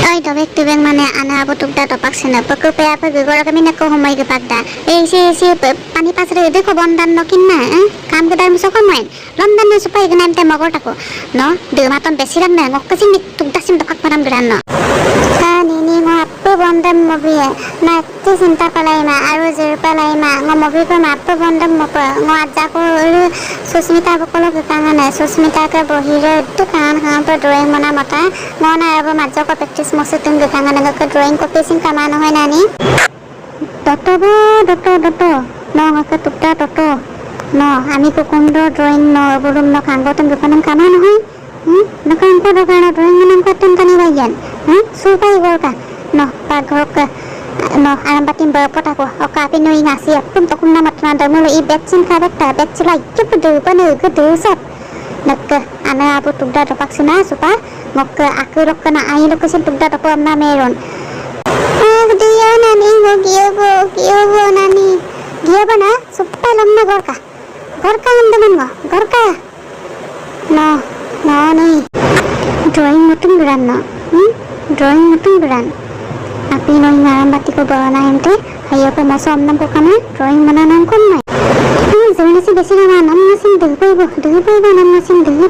Oi tubek mana ana abu tukda topak sena peke pe apa gegora kami nak ko homai ke pakda si pani pasre de ko bondan no kinna kam ke dar miso ko main lomdan na supai gna mte magor tako no de maton besiran na ngok kasim tukda sim topak param geran no ni ngo appu bondan mobi na te sinta palai ma aru jer palai ma ngo mobi ko ma appu bondan mo pa ngo aja ko susmita bokolo ke kangana susmita ka bohire tu kan pa drawing mana mata ngo na abo majo ko practice maksudnya nggak kangen nggak drawing kopi sing kamano hoy nani toto no nggak tukta toto no ami ko kondo drawing no belum no kanggo tem kangen kamano hoy no kanggo do kana drawing manam ko tem kani bayan supai golka no pagok no alam batin berpot aku oka api no ingasi pun tokum nama tanda mulu I betsin karakta betsila itu bedu panu gedu sat nak ana abu tukda dapak suna supa ngok aku rok kena air rok sin tukda dapak amna meron dia nani go giyobo nani giyobo na supa lamna gorka andaman gorka no nih drawing mutung beran no drawing mutung beran api no ngaram bati ko bawa na ente ayo ko maso amnam ko kana drawing mana nang kon mai Jangan sih besi nama nama sing dulu, nama sing dulu.